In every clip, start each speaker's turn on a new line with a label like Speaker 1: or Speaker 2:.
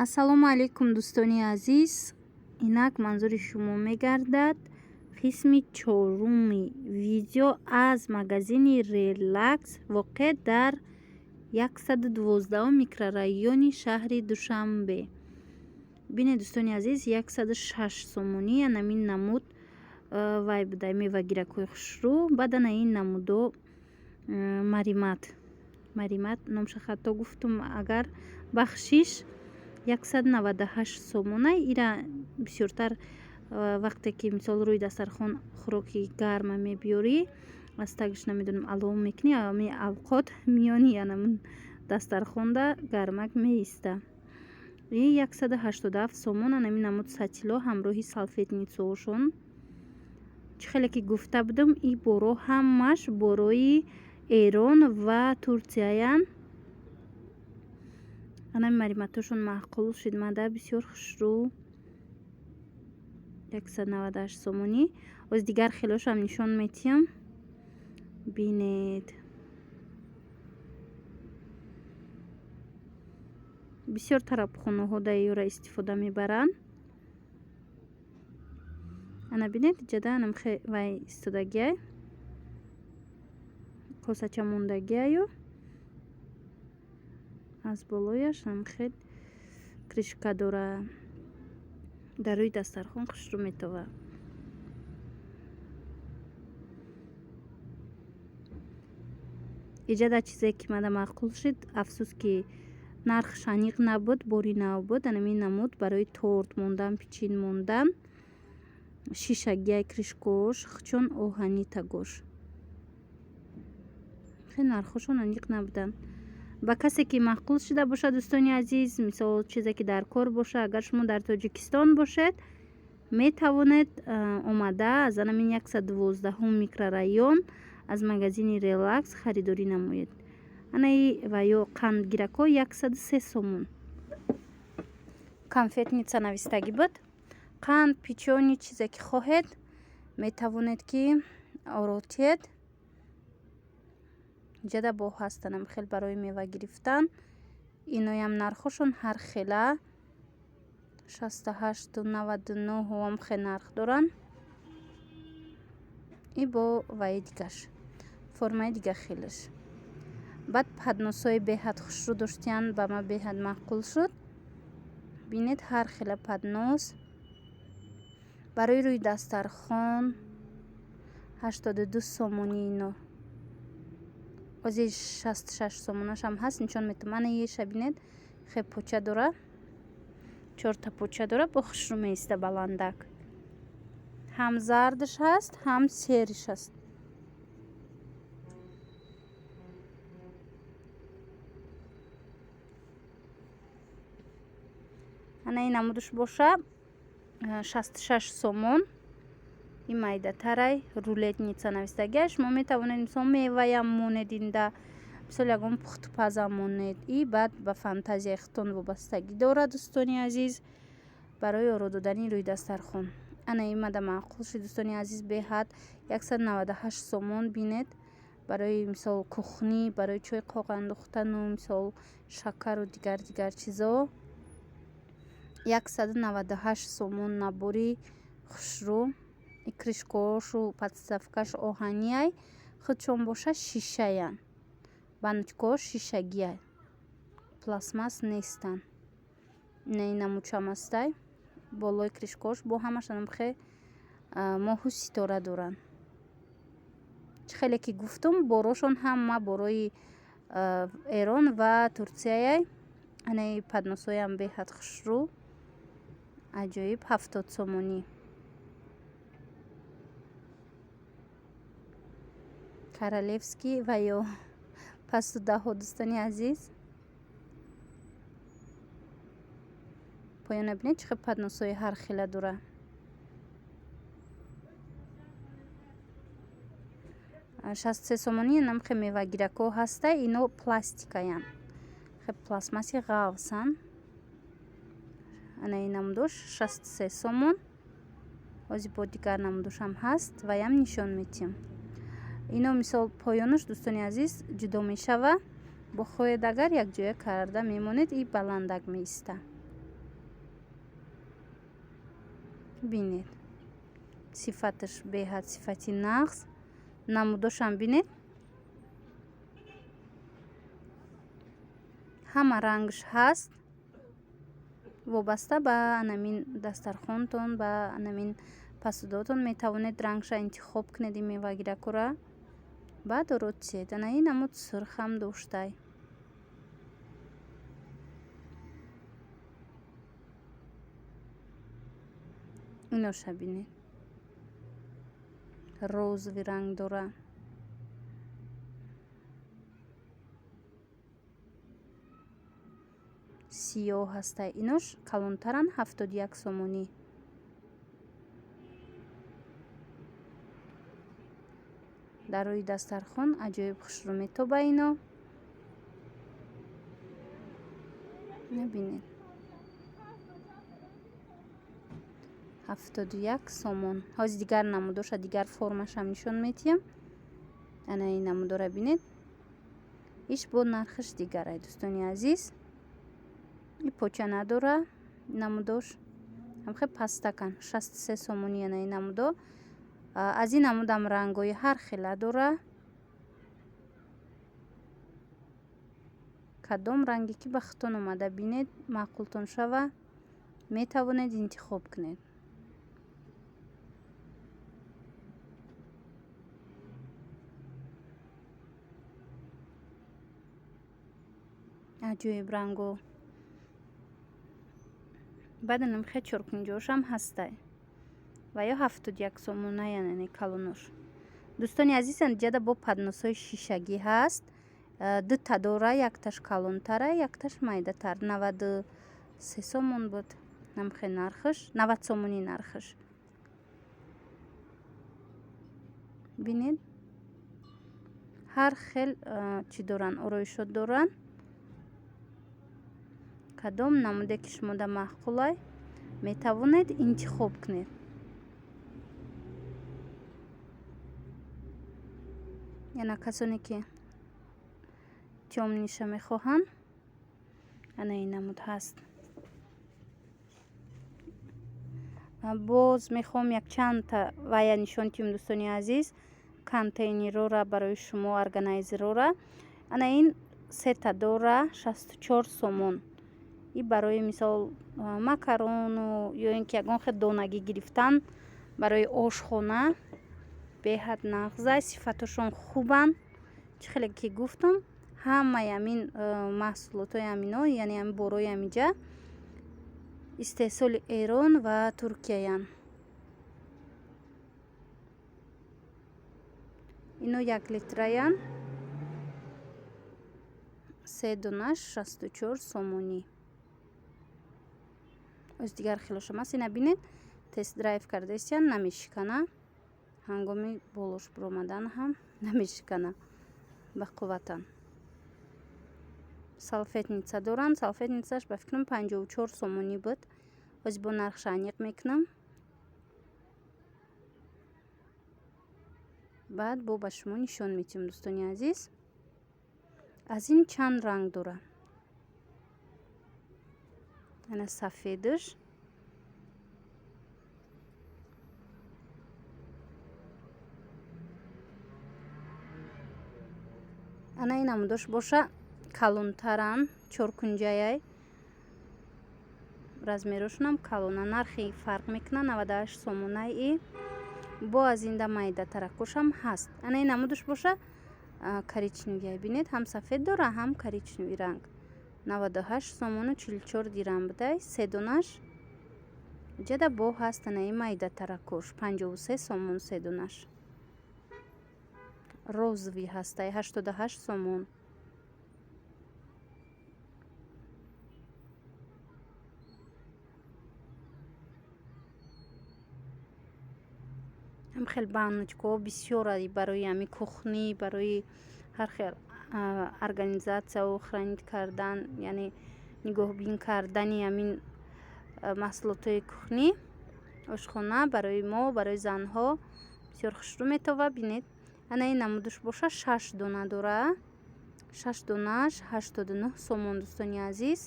Speaker 1: ассалому алайкум дӯстони азиз, инак манзури шумо мегардад қисми чоруми видео аз магазини Relax воқеъ дар 112 микрорайони шаҳри Душанбе. Бинед дӯстони азиз, 106 сомонӣ анамин намуд вай будай мевагиракои хушрӯ. Баъдан ин намудо маримат номша хато гуфтум, агар бахшиш 198 сомона. ира бисёртар вақте ки мисол рӯи дастархон хӯроки гарма мебиёрӣ, аз тагиш намедонам алом мекунӣ, ами авқот миёни анамун дастархонда гармак меиста. 187 сомон анамин намуд сатило ҳамроҳи салфетницаошон. чӣ хеле ки гуфта будам, и боро ҳамаш борои Эрон ва Турсияян. анами мариматошон маъқул шуд, мада бисёр хушрӯ. 198 сомонӣ. оз дигар хелошам нишон метиҳам. бинед, бисёр тарабхонаҳо дар ёра истифода мебаранд. ана бинед, ҷада анам вай истодагиай, косача мондагиаю. аз болояш ам хел кришка дора, дар рӯи дастархон хушрӯ метова. иҷада чизе ки мада маъқул шуд, афсус ки нархш аниқ набуд, бори нав буд. анамин намуд барои торт мондан, пичин мондан, шишагияи кришкаош чун оҳани тагош. хеле нархошон аниқ набуданд. ба касе ки маъқул шуда бошад дӯстони азиз, мисол чизе ки дар кор бошад, агар шумо дар Тоҷикистон бошед, метавонед омада аз анамин 112 микрорайон аз магазини Relax харидорӣ намоед. анаи ва ё қандгирако 103 сомон. конфетница навистагӣ буд. қанд, печёни, чизе ки хоҳед метавонед ки оротед. ҷада бо ҳастанам хел барои мева гирифтан. иноям нархошон ҳар хела 68 99 ам хел нарх доранд. и бо ваи дигаш формаи дига хелаш. баъд падносҳои беҳад хушрӯ доштиян, ба ма беҳад маъқул шуд. бинед ҳар хела паднос барои рӯи дастархон 82 сомонӣ. ино ози 66 сомонашам ҳаст, нишон метавонам. еша бинед хел поча дора, 4 поча дора, бо хушрӯ меиста баландак. ҳам зардш ҳаст, ҳам сериш ҳаст. ана ин намудаш боша 66 сомон. ин майдатарай рулетница навистагиаш. шумо метавонед мисол меваям монед инда, мисол ягон пухтупазам монед. и баъд ба фантазияи худтон вобастагӣ дорад дӯстони азиз, барои оро додани рӯи дастархон. ана ин мада маъқул шуд дӯстони азиз, беҳад 198 сомон. бинед барои мисол кухнӣ, барои чой қоқ андохтану мисол шакару дигар чизо 198 сомон. набори хушрӯ, кришкаошу подставкаш оҳанияй худшон боша шишаян, баночкаош шишагияй, пластмас нестанд. не намучам астай. болои кришкаош бо ҳамашонам хе моҳу ситора доранд. чӣ хеле ки гуфтум, борошон ҳама борои Эрон ва Турсияяй. анаи падносҳоям беҳад хушрӯ, аҷоиб. 70 сомонӣ. королевский ва ё пасту даҳо дӯстони азиз. поёна бинед чӣ хел падносҳои ҳар хела дора. шастсе сомонӣ. нам хел мевагирако ҳаста. ино пластикаян, хел пластмаси ғавсан. ана ин намудош 63 сомон. ози бо дигар намудошам ҳаст, ваям нишон метиҳам. ино мисол поёнаш дӯстони азиз ҷудо мешава. бо хоҳед агар якҷоя карда мемонед, и баландак меиста. бинед сифаташ беҳад сифати нағз. намудошам бинед ҳама рангш ҳаст. вобаста ба анамин дастархонтон ба анамин посудотон метавонед рангша интихоб кунед ин мевагиракура. баъд ротсиед анаи намуд сурхам доштай. иноша бинед розови ранг дора. сиёҳ ҳастай. инош калонтаран 71 сомонӣ. дар рӯи дастархон аҷоиб хушрӯ метоба ино. набинед 71 сомон. ҳозир дигар намудоша дигар формашам нишон метиҳам. ана ин намудора бинед. иш бо нархиш дигарай дӯстони азиз. и поча надора намудош ҳамхе пастакан 63 сомонӣ. ана ин намудо аз ин намудам рангои ҳар хела дора. кадом ранге ки ба хитон омада бинед маъқултон шава метавонед интихоб кунед. аҷоиб ранго. баъд намхе 450 ҳастай ва ё 71 сомона яъне калонош. дӯстони азизам ҷада бо падносҳои шишагӣ ҳаст. дута дора, якташ калонтара, якташ майдатар. 93 сомон буд намхе нархиш, 90 сомонӣ нархиш. бинед ҳар хел чӣ доран, ороишот доран. кадом намуде ки шумода маъқулай метавонед интихоб кунед. яна касоне ки тёмниша мехоҳанд ана ин намуд ҳаст. боз мехоҳам якчандта вая нишон тиҳам дӯстони азиз. контейнерора барои шумо органайзерора. ана ин сета дора 64 сомон. и барои мисол макарону ё ин ки ягон хел донагӣ гирифтан барои ошхона беҳад нағзай. сифаташон хубанд. чӣ хеле ки гуфтам ҳамаи амин маҳсулотои амино яъне ами борои амиҷа истеҳсоли Эрон ва Туркияян. ино 1 литраян. 3 донаш 64 сомонӣ. оз дигар хелошам аст. ина бинед тест драйв кардестиян намешикана. ҳангоми болош биромадан ҳам намешикана ба қувватан. салфетница доранд. салфетницаш ба фикрам 54 сомонӣ буд. оз бо нархша аниқ мекунам. баъд бо ба шумо нишон метиҳам дӯстони азиз. аз ин чанд ранг дора. ана сафедаш. ана ин намудош боша калонтаран. чоркунҷаяй размерошонам калона. нархи фарқ мекуна 98 сомонаи. бо аз инда майдатаракошам ҳаст. ана ин намудош боша коричневияй бинед ҳам сафед дора ҳам коричневи ранг. 98 сомону 44 дирам будай. 3 донаш ҷада бо ҳаст. ана ин майдатаракош 53 сомон 3 донаш. розови ҳастай 88 сомон. ҳам хел баночкаҳо бисёраи барои ами кухнӣ барои ҳар хел организатсияу хранид кардан яъне нигоҳбин кардани амин маҳсулотҳои кухнӣ ошхона барои мо барои занҳо бисёр хушрӯ метова. бинед ана ин намудош боша 6 дона дора. 6 донаш 89 сомон дӯстони азиз.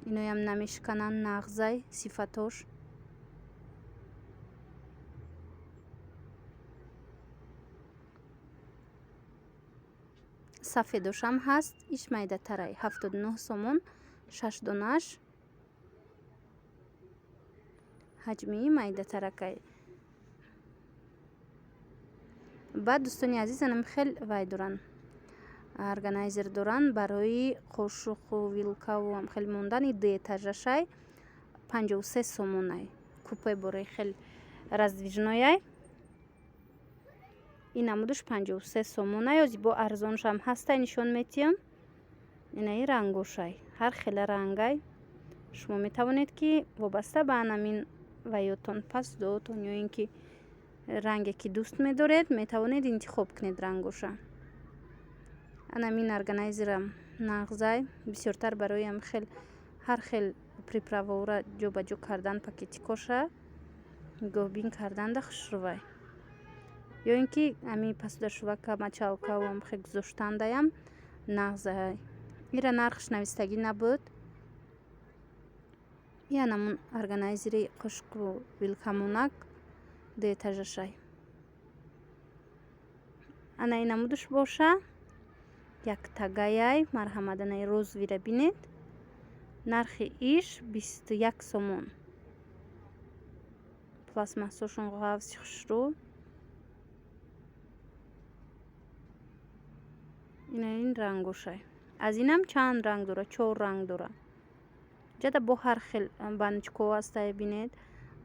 Speaker 1: иноям намешкананд нағзай сифатош. сафедошам ҳаст, иш майдатарай 79 сомон 6 донаш. ҳаҷми майдатаракай. баъд дӯстони азиз анам хел вай доранд органайзер доранд барои қошуқу вилкаву ам хел мондани дуэтажашай 53 сомонай. купе бораи хел раздвижнояй. ин намудуш 53 сомонай. зибо арзоншам ҳастай нишон метиҳам. инаи рангошай ҳар хела рангай. шумо метавонед ки вобаста ба анамин ваётон пас доотон ё ин ки ранге ки дӯст медоред метавонед интихоб кунед рангоша. анамин органайзерам нағзай бисёртар бароям хел ҳар хел приправаора ҷобаҷо кардан пакетикоша гӯбин карданда хушрувай. ё ин ки ами пасудашувака мачалкавам хе гузоштандаям нағзай. ира нархш навистагӣ набуд. янамун органайзери қошуқу вилкамонак дуэтажашай. ана ин намудуш боша як тагаяй марҳамаданаи розовира бинед. нархи иш 21 сомон. пластмассошон ғавси хушрӯ. ин рангошай. аз инам чанд ранг дора, 4 ранг дора. ҷада бо ҳар хел баночко ҳастай бинед.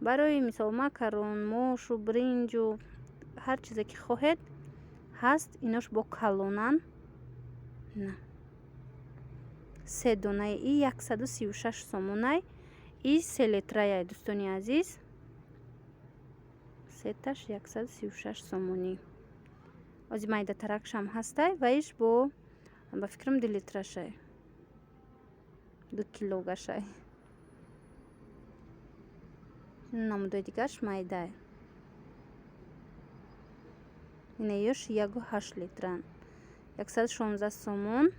Speaker 1: барои мисол макарон, мошу, бринҷу ҳар чизе ки хоҳед ҳаст. инош бо калонан. на 3 донаи и 136 сомонай. и 3 литраяй дӯстони азиз. сеташ 136 сомонӣ. ози майдатаракшам ҳастай ва иш бо ба фикрам 2 литрашай 2 килогашай. намудои дигаш майдай. ина ёш 1,8 литран 116 сомон.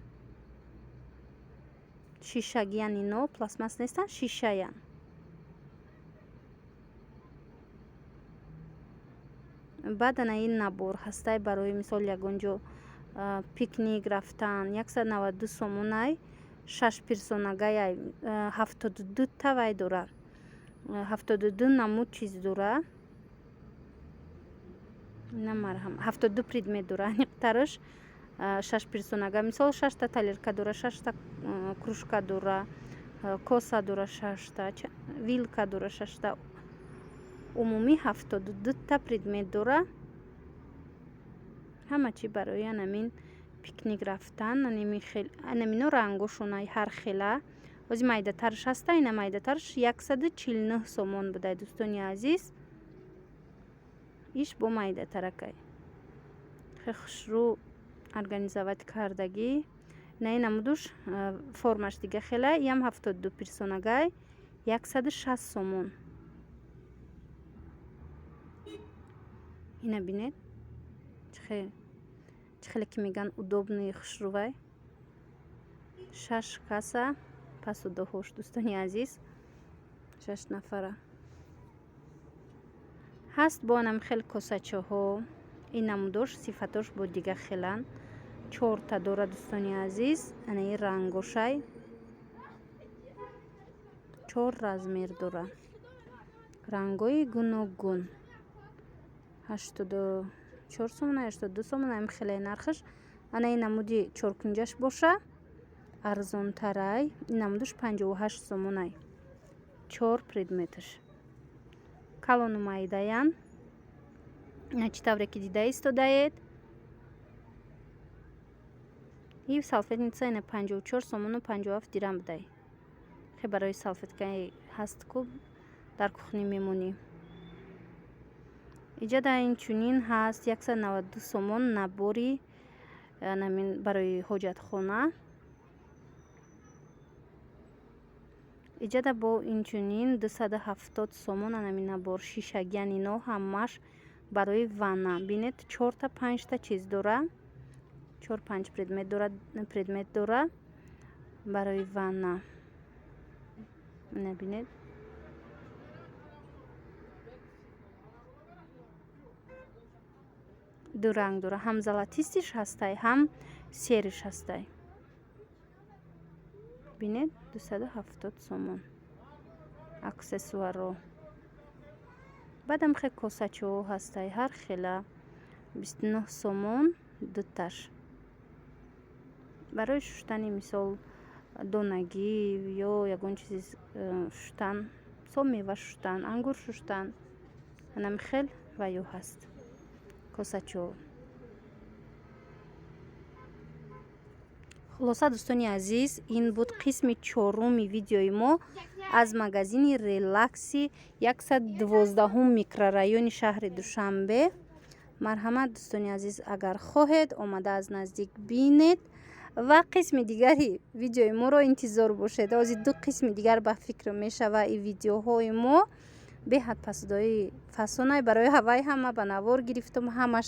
Speaker 1: шишагиян ино пластмасс нестан, шишаян. баъд ана ин набор ҳастай барои мисол ягонҷо пикник рафтан 192 сомонай 6 персонагаяй 72 тавай дора. 72 намуд чиз дора. ина марҳам 72 предмет дора. аниқтараш 6 персонага мисол 6 та талерка дора, 6 та кружка дора, коса дора, 6 та вилка дора, 6 та умумӣ 72 та предмет дора. ҳама чи барои анамин пикник рафтан. анамино рангошонай ҳар хела. ози майдатарш ҳаста. ина майдатарш 149 сомон будай дӯстони азиз. иш бо майдатаракай хе хушрӯ организовать кардагӣ. ина ин намудуш формаш дига хелай. ям 72 персонагай 160 сомон. ина бинед чӣ хеле ки меган удобни хушрӯвай. 6 каса пасудоҳош дӯстони азиз 6 нафара ҳаст. бо анам хел косачаҳо. ин намудош сифатош бо дига хелан 4 та дора дӯстони азиз. анаи рангошай 4 размер дора. рангои гуногун 84 сомон 82 сомон. ам хеле нархаш. ана ин намуди 4 кунҷаш боша арзонтарай. ин намудуш 58 сомонай 4 предметаш. калону майдаян. ина чӣ тавре ки дида истодаед. и салфетница ина 54 сомону 57 дирам будай. хе барои салфеткаи ҳаст ку дар кухни мемонӣ. иҷада инчунин ҳаст 192 сомон набори намин барои ҳоҷатхона. иҷада бо инчунин 270 сомон анамин набор шишагиян ино ҳамаш барои ванна. бинед 4 та 5 та чиз дора. 4-5 предмет дора барои ванна. набинед. ду ранг дора, ҳам золотистиш ҳастай, ҳам сериш ҳастай. бинед 270 сомон аксессуарро. баъдам хе косачаҳо ҳастай, ҳар хела 29 сомон дуташ. барои шуштани мисол донагӣ ё ягон чизи шуштан, мисол мева шуштан, ангур шуштан, анами хел ва ё ҳаст косачаҳо. хулоса дӯстони азиз, ин буд қисми 4-уми видеои мо аз магазини релакси 112 микрорайони шаҳри Душанбе. марҳамат дӯстони азиз, агар хоҳед омада аз наздик бинед ва қисми дигари видеои моро интизор бошед. ҳозир 2 қисми дигар ба фикр мешава. и видеоҳои мо беҳад пасудои фасонай барои ҳаваи ҳама ба навор гирифтум. ҳамаш